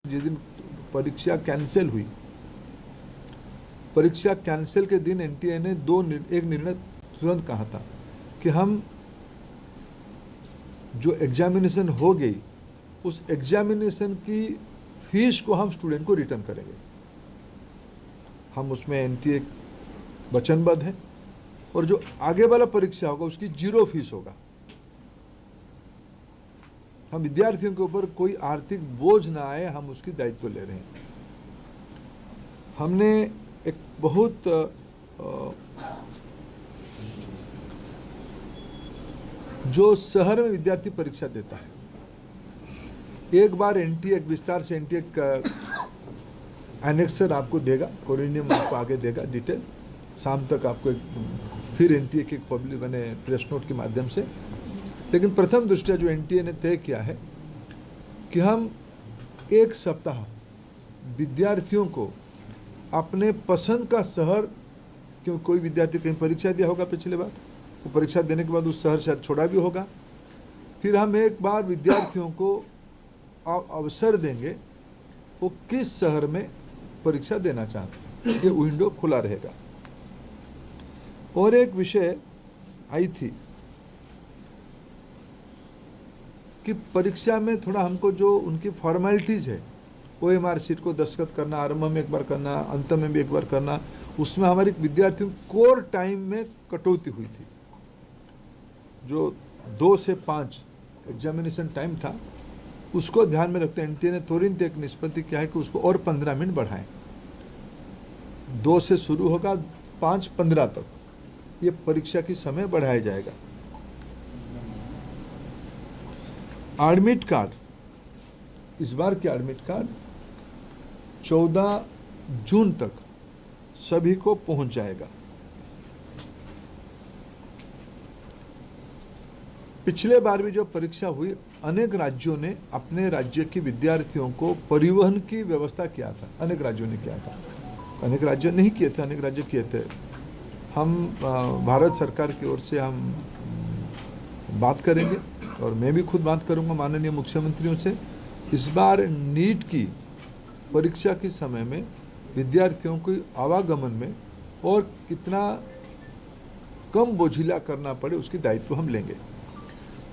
जिस दिन परीक्षा कैंसिल हुई, परीक्षा कैंसिल के दिन एनटीए ने एक निर्णय तुरंत कहा था कि हम जो एग्जामिनेशन हो गई उस एग्जामिनेशन की फीस को हम स्टूडेंट को रिटर्न करेंगे। हम उसमें एनटीए वचनबद्ध है और जो आगे वाला परीक्षा होगा उसकी 0 फीस होगा। हम विद्यार्थियों के ऊपर कोई आर्थिक बोझ ना आए, हम उसकी दायित्व ले रहे हैं। हमने एक बहुत जो शहर में विद्यार्थी परीक्षा देता है, एक बार एनटीए एक विस्तार से एनटीए एनेक्सर आपको देगा, कोरिनियम आपको आगे देगा डिटेल। शाम तक आपको फिर एनटीए के पब्लिक बने प्रेस नोट के माध्यम से। लेकिन प्रथम दृष्टया जो एनटीए ने तय किया है कि हम एक सप्ताह विद्यार्थियों को अपने पसंद का शहर, क्योंकि कोई विद्यार्थी कहीं परीक्षा दिया होगा पिछले बार, वो परीक्षा देने के बाद उस शहर शायद छोड़ा भी होगा, फिर हम एक बार विद्यार्थियों को अवसर देंगे वो किस शहर में परीक्षा देना चाहते हैं, ये विंडो खुला रहेगा। और एक विषय आई थी कि परीक्षा में थोड़ा हमको जो उनकी फॉर्मेलिटीज है, ओएमआर शीट को दस्तखत करना, आरंभ में एक बार करना, अंत में भी एक बार करना, उसमें हमारे विद्यार्थियों कोर टाइम में कटौती हुई थी। जो 2 से 5 एग्जामिनेशन टाइम था उसको ध्यान में रखते एनटीए ने तुरंत एक निष्पत्ति किया है कि उसको और 15 मिनट बढ़ाएं। 2 से शुरू होगा, 5:15 तक ये परीक्षा की समय बढ़ाया जाएगा। एडमिट कार्ड, इस बार के एडमिट कार्ड 14 जून तक सभी को पहुंच जाएगा। पिछले बार भी जो परीक्षा हुई, अनेक राज्यों ने अपने राज्य के विद्यार्थियों को परिवहन की व्यवस्था किया था। अनेक राज्यों ने किया था, अनेक राज्यों नहीं किए थे, अनेक राज्य किए थे। हम भारत सरकार की ओर से हम बात करेंगे और मैं भी खुद बात करूंगा माननीय मुख्यमंत्रियों से। इस बार नीट की परीक्षा के समय में विद्यार्थियों को आवागमन में और कितना कम बोझिला करना पड़े उसकी दायित्व हम लेंगे।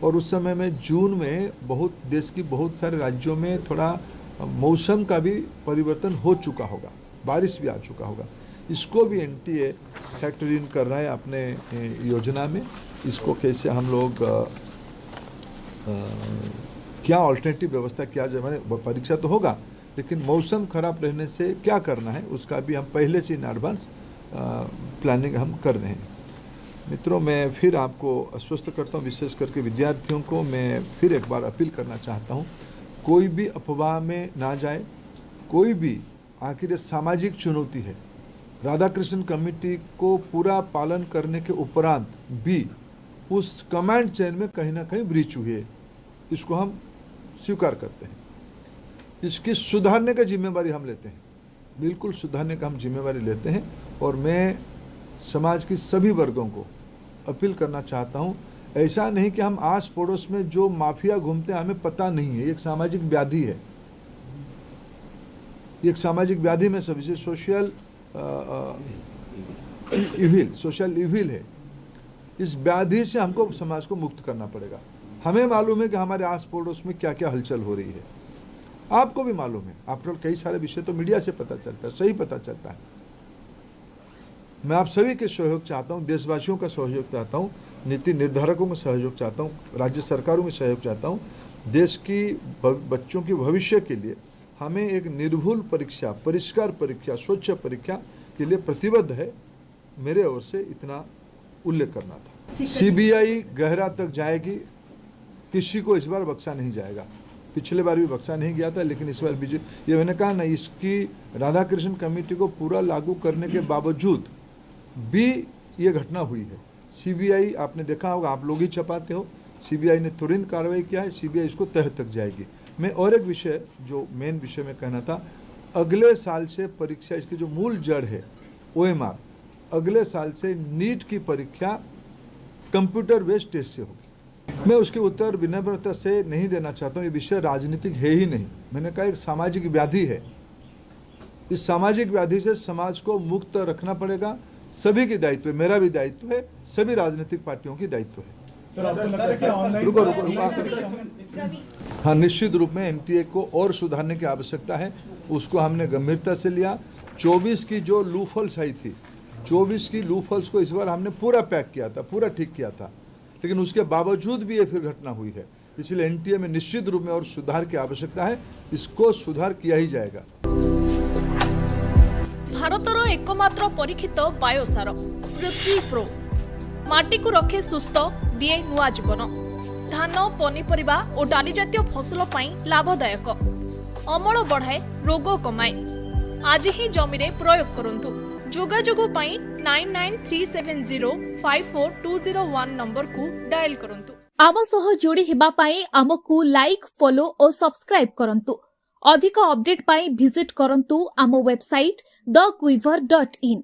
और उस समय में जून में देश की बहुत सारे राज्यों में थोड़ा मौसम का भी परिवर्तन हो चुका होगा, बारिश भी आ चुका होगा। इसको भी एनटीए फैक्टर इन कर रहा है अपने योजना में। इसको कैसे हम लोग क्या ऑल्टरनेटिव व्यवस्था किया जाए, मैंने परीक्षा तो होगा लेकिन मौसम खराब रहने से क्या करना है उसका भी हम पहले से इन एडवांस प्लानिंग हम कर रहे हैं। मित्रों, मैं फिर आपको आश्वस्त करता हूँ, विशेष करके विद्यार्थियों को मैं फिर एक बार अपील करना चाहता हूँ, कोई भी अफवाह में ना जाए, कोई भी, आखिर ये सामाजिक चुनौती है। राधाकृष्ण कमेटी को पूरा पालन करने के उपरांत भी उस कमांड चेन में कहीं ना कहीं ब्रीच हुई है, इसको हम स्वीकार करते हैं। इसकी सुधारने का जिम्मेवारी हम लेते हैं, बिल्कुल सुधारने का हम जिम्मेवारी लेते हैं। और मैं समाज की सभी वर्गों को अपील करना चाहता हूं, ऐसा नहीं कि हम आस पड़ोस में जो माफिया घूमते हैं हमें पता नहीं है। एक सामाजिक व्याधि है, एक सामाजिक व्याधि में सभी से सोशल इविल है। इस व्याधि से हमको समाज को मुक्त करना पड़ेगा। हमें मालूम है कि हमारे आस पड़ोस में क्या क्या हलचल हो रही है, आपको भी मालूम है। आफ्टर ऑल कई सारे विषय तो मीडिया से पता चलता है, सही पता चलता है। मैं आप सभी के सहयोग चाहता हूं, देशवासियों का सहयोग चाहता हूं, नीति निर्धारकों का सहयोग चाहता हूं, राज्य सरकारों का सहयोग चाहता हूं। देश की बच्चों के भविष्य के लिए हमें एक निर्भुल परीक्षा, परिष्कार परीक्षा, स्वच्छ परीक्षा के लिए प्रतिबद्ध है। मेरे ओर से इतना उल्लेख करना था। सीबीआई गहरा तक जाएगी, किसी को इस बार बख्शा नहीं जाएगा। पिछले बार भी बख्शा नहीं गया था, लेकिन इस बार बीजेपी, ये मैंने कहा ना, इसकी राधाकृष्ण कमेटी को पूरा लागू करने के बावजूद भी ये घटना हुई है। सीबीआई, आपने देखा होगा, आप लोग ही छपाते हो, सीबीआई ने तुरंत कार्रवाई किया है, सीबीआई इसको तह तक जाएगी। मैं और एक विषय, जो मेन विषय में कहना था, अगले साल से परीक्षा, इसकी जो मूल जड़ है ओएमआर, अगले साल से नीट की परीक्षा कंप्यूटर बेस्ड टेस्ट से होगी। मैं उसके उत्तर विनम्रता से नहीं देना चाहता हूँ, ये विषय राजनीतिक है ही नहीं। मैंने कहा एक सामाजिक व्याधि है। इस सामाजिक व्याधि से समाज को मुक्त रखना पड़ेगा। सभी की दायित्व है, मेरा भी दायित्व है, सभी राजनीतिक पार्टियों की दायित्व है। रुको। हाँ, निश्चित रूप में एनटीए को और सुधारने की आवश्यकता है, उसको हमने गंभीरता से लिया। 24 की जो लूफल्स आई थी, 24 की लूफल्स को इस बार हमने पूरा पैक किया था, पूरा ठीक किया था, लेकिन उसके बावजूद भी ये फिर घटना हुई है। इसलिए एनटीए में निश्चित रूप में और सुधार की आवश्यकता है, इसको सुधार किया ही जाएगा। भारतर एकमात्र परीक्षित बायोसार पृथ्वी प्रो माटी को रखे सुस्थ, दिए नुआ जीवन। धान, पनीपरिबा और डाली जातीय फसल पाई लाभदायक, अमल बढ़ाए, रोग कमाए। आज ही जमी रे प्रयोग करंतु। जोगाजोग पाई 9937054201 नंबर को डायल करंतु। आम सह जोड़ी हेबा पाई आमकु लाइक, फॉलो और सब्सक्राइब करंतु। अधिक अपडेट पाई विजिट करंतु आम वेबसाइट thequiver.in।